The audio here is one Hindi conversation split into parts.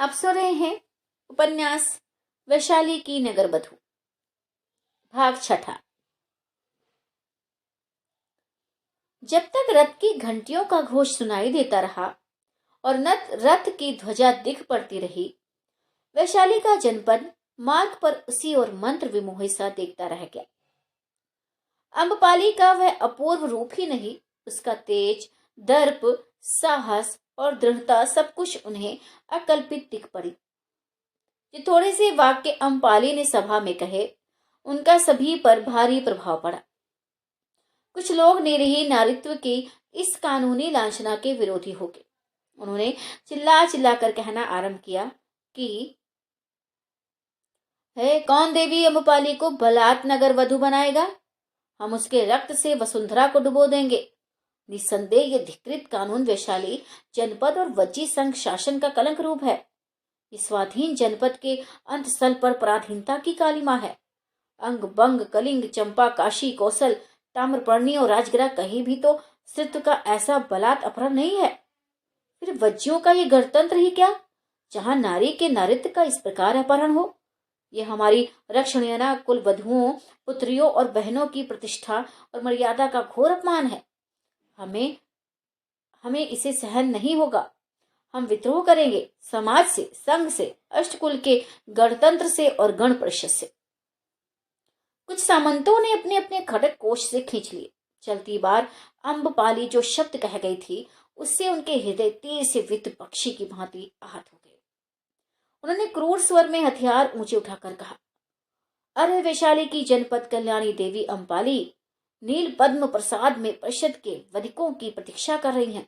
आप सुन रहे हैं उपन्यास वैशाली की नगरवधू, भाग 6। जब तक रथ की घंटियों का घोष सुनाई देता रहा और रथ की ध्वजा दिख पड़ती रही, वैशाली का जनपद मार्ग पर उसी और मंत्र विमोही सा देखता रह गया। अम्बपाली का वह अपूर्व रूप ही नहीं, उसका तेज, दर्प, साहस और दृढ़ता सब कुछ उन्हें अकल्पित दिख पड़ी। जो थोड़े से वाक्य अम्बपाली ने सभा में कहे, उनका सभी पर भारी प्रभाव पड़ा। कुछ लोग निरीह नारीत्व की इस कानूनी लांछना के विरोधी हो गए। उन्होंने चिल्ला चिल्ला कर कहना आरंभ किया कि है कौन देवी अम्बपाली को बलात् नगर वधु बनाएगा? हम उसके रक्त से वसुंधरा को डुबो देंगे। निस्संदेह ये धिक्कृत कानून वैशाली जनपद और वज्जी संघ शासन का कलंक रूप है। इस स्वाधीन जनपद के अंतस्थल पर पराधीनता की कालिमा है। अंग बंग, कलिंग, चंपा, काशी, कौशल, ताम्रपर्णी और राजगिरा कहीं भी तो स्त्रीत्व का ऐसा बलात् अपहरण नहीं है। फिर वज्जियों का ये गणतंत्र ही क्या, जहां नारी के नारित्व का इस प्रकार अपहरण हो? ये हमारी रक्षणीयना कुल वधुओं, पुत्रियों और बहनों की प्रतिष्ठा और मर्यादा का घोर अपमान है। हमें इसे सहन नहीं होगा। हम विद्रोह करेंगे, समाज से, संघ से, अष्टकुल के गणतंत्र से और गण परिषद से। कुछ सामंतों ने अपने अपने खड़ग कोष से खींच लिए। चलती बार अम्बपाली जो शब्द कह गई थी, उससे उनके हृदय तीर से विद्ध पक्षी की भांति आहत हो गए। उन्होंने क्रूर स्वर में हथियार ऊंचे उठाकर कहा, अरे वैशाली की जनपद कल्याणी देवी अम्बपाली नील पद्म प्रसाद में परिषद के वधिकों की प्रतीक्षा कर रही हैं।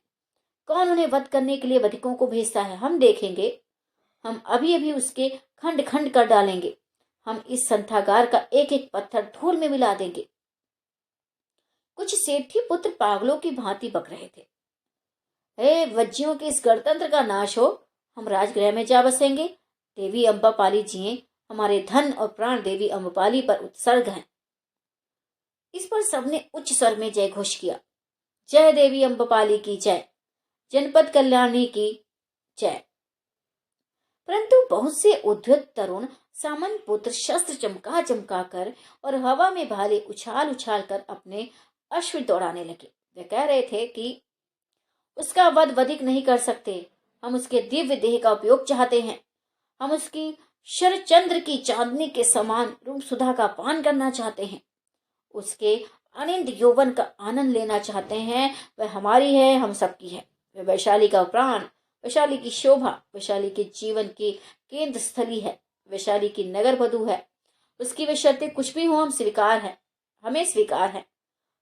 कौन उन्हें वध करने के लिए वधिकों को भेजता है, हम देखेंगे। हम अभी अभी उसके खंड खंड कर डालेंगे। हम इस संथागार का एक एक पत्थर धूल में मिला देंगे। कुछ सेठी पुत्र पागलों की भांति बक रहे थे। हे वज्जियों के इस गणतंत्र का नाश हो, हम राजगृह में जा बसेंगे। देवी अम्बपाली जिये, हमारे धन और प्राण देवी अम्बपाली पर उत्सर्ग हैं। इस पर सबने उच्च स्वर में जय घोष किया। जय देवी अम्बपाली की जय, जनपद कल्याणी की जय। परंतु बहुत से उद्धत तरुण सामंत पुत्र शस्त्र चमका चमका कर और हवा में भाले उछाल उछाल कर अपने अश्व दौड़ाने लगे। वे कह रहे थे कि उसका वध वधिक नहीं कर सकते, हम उसके दिव्य देह का उपयोग चाहते हैं। हम उसकी शरचंद्र की चांदनी के समान रूप सुधा का पान करना चाहते हैं। उसके अनिंद यौवन का आनंद लेना चाहते हैं। वह हमारी है, हम सबकी है। वह वैशाली का प्राण, वैशाली की शोभा, वैशाली के जीवन की केंद्र स्थली है, वैशाली की नगर वधु है। उसकी वे शर्तें कुछ भी हो, हम स्वीकार है, हमें स्वीकार है।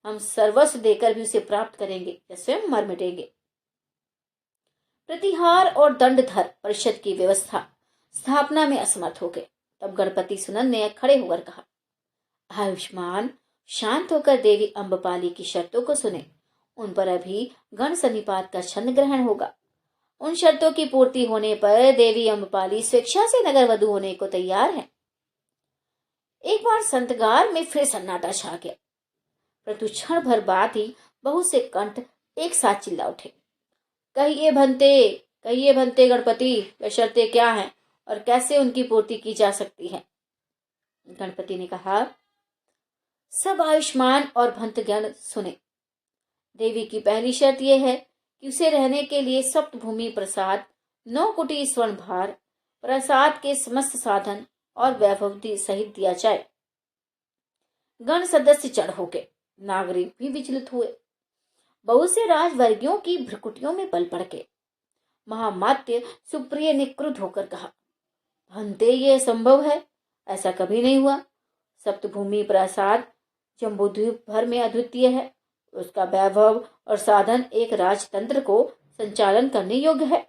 हम सर्वस्व देकर भी उसे प्राप्त करेंगे या स्वयं मर मिटेंगे। प्रतिहार और दंडधर परिषद की व्यवस्था स्थापना में असमर्थ हो गए। तब गणपति सुनंद ने खड़े होकर कहा, आयुष्मान, शांत होकर देवी अम्बपाली की शर्तों को सुने। उन पर अभी गण सन्निपात का छंद ग्रहण होगा। उन शर्तों की पूर्ति होने पर देवी अम्बपाली स्वेच्छा से नगर वधु होने को तैयार है। एक बार संतगार में फिर सन्नाटा छा गया, परंतु क्षण भर बाद ही बहुत से कंठ एक साथ चिल्ला उठे, कहिए भंते गणपति, वे शर्तें क्या हैं और कैसे उनकी पूर्ति की जा सकती है? गणपति ने कहा, सब आयुष्मान और भंतगण सुने। देवी की पहली शर्त यह है कि उसे रहने के लिए सप्तभूमि प्रसाद, 9 कुटी स्वर्ण भार, प्रसाद के समस्त साधन और वैभव सहित दिया जाए। गण सदस्य चढ़ हो गए, नागरिक भी विचलित हुए। बहुत से राजवर्गियों की भ्रुकुटियों में बल पड़ गए। महामात्य सुप्रिय ने क्रुद्ध होकर कहा, भंते ये संभव है, ऐसा कभी नहीं हुआ। सप्तभूमि प्रसाद जम्बूद्वीप भर में अद्वितीय है। उसका वैभव और साधन एक राजतंत्र को संचालन करने योग्य है।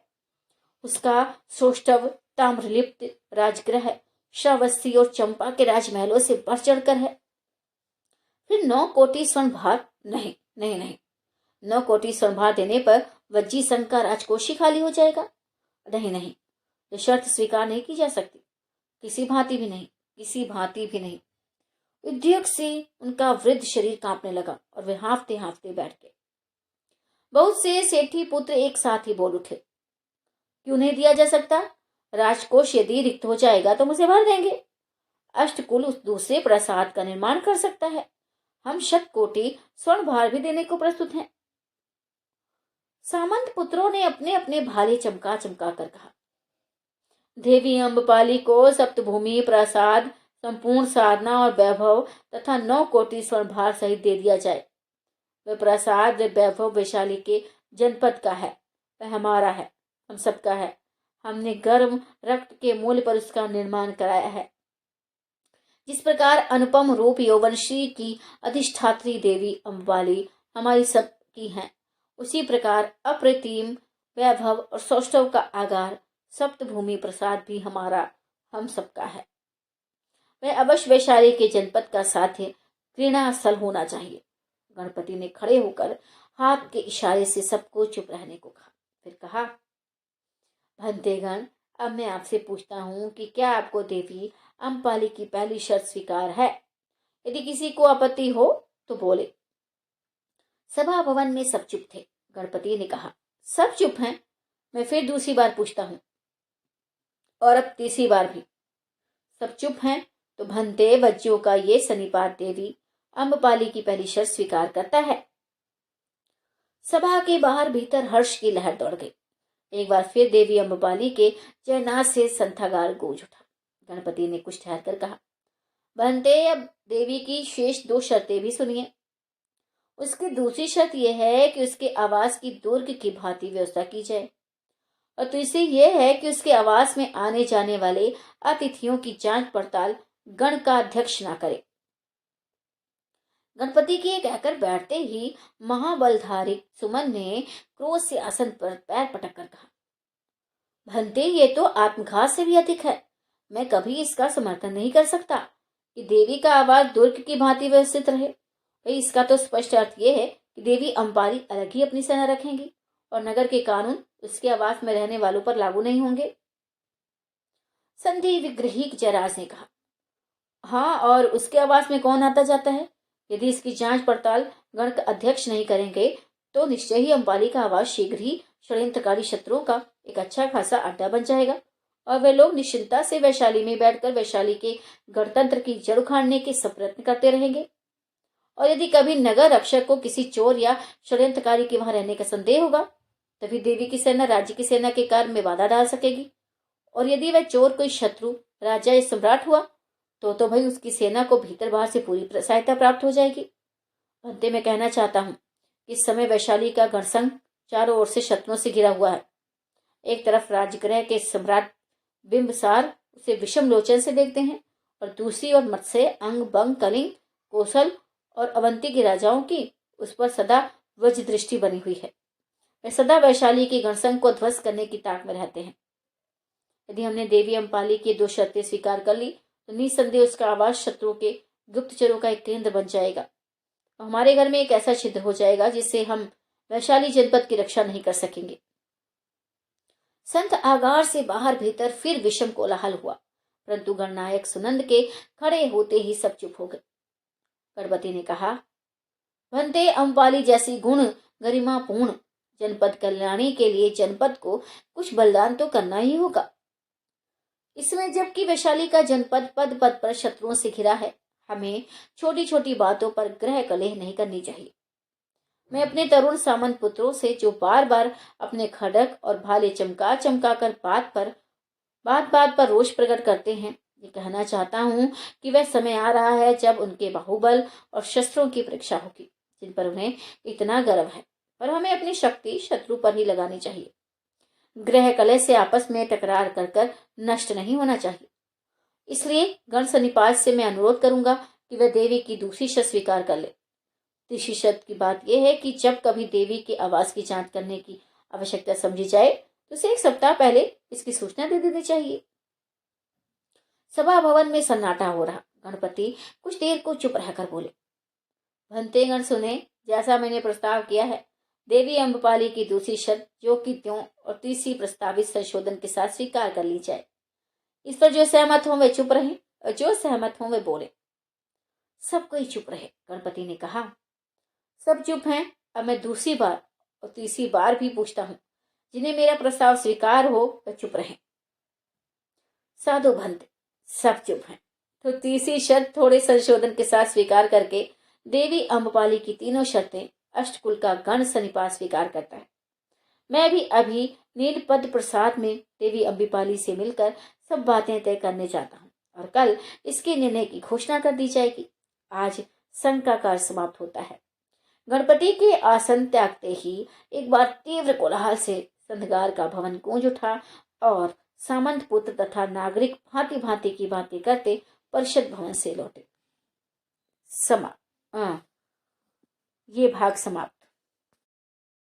उसका सौष्ठव ताम्रलिप्त राजगृह श्रावस्ती और चंपा के राजमहलों से बढ़ चढ़कर है। फिर 9 कोटि स्वर्ण भार, नहीं नहीं नहीं, 9 कोटि स्वर्ण भार देने पर वज्जी संघ का राजकोष ही खाली हो जाएगा। नहीं नहीं, यह शर्त स्वीकार नहीं की जा सकती, किसी भांति भी नहीं, किसी भांति भी नहीं। उद्योग से उनका वृद्ध शरीर कांपने लगा और वे हांफते हांफते बैठ गए। बहुत से सेठी पुत्र एक साथ ही बोल उठे, क्यों नहीं दिया जा सकता? राजकोष यदि रिक्त हो जाएगा तो मुझे भर देंगे। अष्टकुल उस दूसरे प्रसाद का निर्माण कर सकता है। हम 100 कोटि स्वर्ण भार भी देने को प्रस्तुत हैं। सामंत पुत्रों ने अपने अपने भाले चमका चमका कर कहा, देवी अम्बपाली को सप्तभूमि प्रसाद, संपूर्ण साधना और वैभव तथा 9 कोटि स्वर्ण भार सहित दे दिया जाए। वह प्रसाद, वह वैभव वैशाली के जनपद का है, वह हमारा है, हम सबका है। हमने गर्म रक्त के मूल्य पर उसका निर्माण कराया है। जिस प्रकार अनुपम रूप यौवनश्री की अधिष्ठात्री देवी अम्बाली हमारी सबकी हैं, उसी प्रकार अप्रतिम वैभव और सौष्ठव का आगार सप्तभूमि प्रसाद भी हमारा, हम सबका है। वह अवश्य वैशाली के जनपद का साध्य क्रीड़ास्थल होना चाहिए। गणपति ने खड़े होकर हाथ के इशारे से सबको चुप रहने को कहा। फिर कहा, भंतेगण, अब मैं आपसे पूछता हूं कि क्या आपको देवी अम्पाली की पहली शर्त स्वीकार है? यदि किसी को आपत्ति हो तो बोले। सभा भवन में सब चुप थे। गणपति ने कहा, सब चुप हैं। मैं फिर दूसरी बार पूछता हूं, और अब तीसरी बार भी। सब चुप हैं तो भंते वज्यों का ये सन्निपात देवी अम्बपाली की पहली शर्त स्वीकार करता है। सभा के बाहर भीतर हर्ष की लहर दौड़ गई। एक बार फिर देवी अम्बपाली के जयनाद से संथागार गूंज उठा। गणपति ने कुछ ठहर कर कहा, भंते, अब देवी की शेष 2 शर्तें भी सुनिए। उसकी दूसरी शर्त यह है कि उसके आवास की दुर्ग की भांति व्यवस्था की जाए, और तीसरी यह है कि उसके आवास में आने जाने वाले अतिथियों की जांच पड़ताल गण का अध्यक्ष ना करे। गणपति के कहकर बैठते ही महाबलधारी सुमन ने क्रोध से आसन पर पैर पटक कर कहा, भंते, ये तो आत्मघात से भी अधिक है। मैं कभी इसका समर्थन नहीं कर सकता कि देवी का आवास दुर्ग की भांति व्यवस्थित रहे। भाई, इसका तो स्पष्ट अर्थ यह है कि देवी अम्पाली अलग ही अपनी सेना रखेंगी और नगर के कानून उसके आवास में रहने वालों पर लागू नहीं होंगे। संधि विग्रही जयराज ने कहा, हाँ, और उसके आवास में कौन आता जाता है? यदि इसकी जांच पड़ताल गण का अध्यक्ष नहीं करेंगे तो निश्चय ही अम्पाली का आवास शीघ्र ही षड्यंत्रकारी शत्रुओं का एक अच्छा खासा अड्डा बन जाएगा, और वे लोग निश्चिंता से वैशाली में बैठकर वैशाली के गणतंत्र की जड़ उखाड़ने के सब प्रयत्न करते रहेंगे। और यदि कभी नगर रक्षक को किसी चोर या षड्यंत्रकारी के वहां रहने का संदेह होगा, तभी देवी की सेना राज्य की सेना के कार्य में बाधा डाल सकेगी। और यदि वह चोर कोई शत्रु, राजा या सम्राट हुआ तो भाई उसकी सेना को भीतर बाहर से पूरी सहायता प्राप्त हो जाएगी। अंत में कहना चाहता हूं कि इस समय वैशाली का गणसंघ चारों ओर से शत्रुओं से घिरा हुआ है। एक तरफ राजगृह के सम्राट बिंबसार उसे विषम लोचन से देखते हैं, और दूसरी ओर मत्स्य, अंग, बंग, कलिंग, कौशल और अवंती के राजाओं की उस पर सदा वज्र दृष्टि बनी हुई है। वे सदा वैशाली के गणसंघ को ध्वस्त करने की ताक में रहते हैं। यदि हमने देवी अम्पाली की 2 शर्तें स्वीकार कर ली तो निसंदेह उसका आवास शत्रुओं के गुप्तचरों का एक केंद्र बन जाएगा। हमारे घर में एक ऐसा छिद्र हो जाएगा जिससे हम वैशाली जनपद की रक्षा नहीं कर सकेंगे। संत आगार से बाहर भीतर फिर विषम कोलाहल हुआ, परंतु गणनायक सुनंद के खड़े होते ही सब चुप हो गए। गणपति ने कहा, भंते, अम्पाली जैसी गुण गरिमापूर्ण जनपद कल्याणी के लिए जनपद को कुछ बलिदान तो करना ही होगा। इसमें जबकि वैशाली का जनपद पद पद पर शत्रुओं से घिरा है, हमें छोटी छोटी बातों पर ग्रह कलह नहीं करनी चाहिए। मैं अपने तरुण सामंत पुत्रों से, जो बार बार अपने खड़ग और भाले चमका चमका कर बात बात पर रोष प्रकट करते हैं, ये कहना चाहता हूं कि वह समय आ रहा है जब उनके बाहुबल और शस्त्रों की परीक्षा होगी, जिन पर उन्हें इतना गर्व है। पर हमें अपनी शक्ति शत्रु पर ही लगानी चाहिए। ग्रह कलह से आपस में टकरार कर नष्ट नहीं होना चाहिए। इसलिए गण सन्निपात से मैं अनुरोध करूंगा कि वह देवी की दूसरी शर्त स्वीकार कर ले। तीसरी शर्त की बात यह है कि जब कभी देवी के आवास की जांच करने की आवश्यकता समझी जाए तो उसे 1 सप्ताह पहले इसकी सूचना दे देनी चाहिए। सभा भवन में सन्नाटा हो रहा। गणपति कुछ देर को चुप रहकर बोले, भंतेगण सुने, जैसा मैंने प्रस्ताव किया है, देवी अम्बपाली की दूसरी शर्त जो कि त्यों और तीसरी प्रस्तावित संशोधन के साथ स्वीकार कर ली जाए। इस पर जो सहमत हों वे चुप रहे और जो सहमत हों वे बोले। सब कोई चुप रहे। गणपति ने कहा, सब चुप हैं। अब मैं दूसरी बार और तीसरी बार भी पूछता हूं, जिन्हें मेरा प्रस्ताव स्वीकार हो वह चुप रहे। साधु भंते सब चुप हैं। तो तीसरी शर्त थोड़े संशोधन के साथ स्वीकार करके देवी अम्बपाली की तीनों शर्तें अष्टकुल का गण सनिपात स्वीकार करता है। मैं भी अभी नीलपद्म प्रसाद में देवी अम्बपाली से मिलकर सब बातें तय करने जाता हूँ और कल इसके निर्णय की घोषणा कर दी जाएगी। आज संघ का कार्य समाप्त होता है। गणपति के आसन त्यागते ही एक बार तीव्र कोलाहल से संधगार का भवन गूंज उठा और सामंत पुत्र तथा नागरिक भांति भांति की बातें करते परिषद भवन से लौटे। समाप्त। ये भाग समाप्त।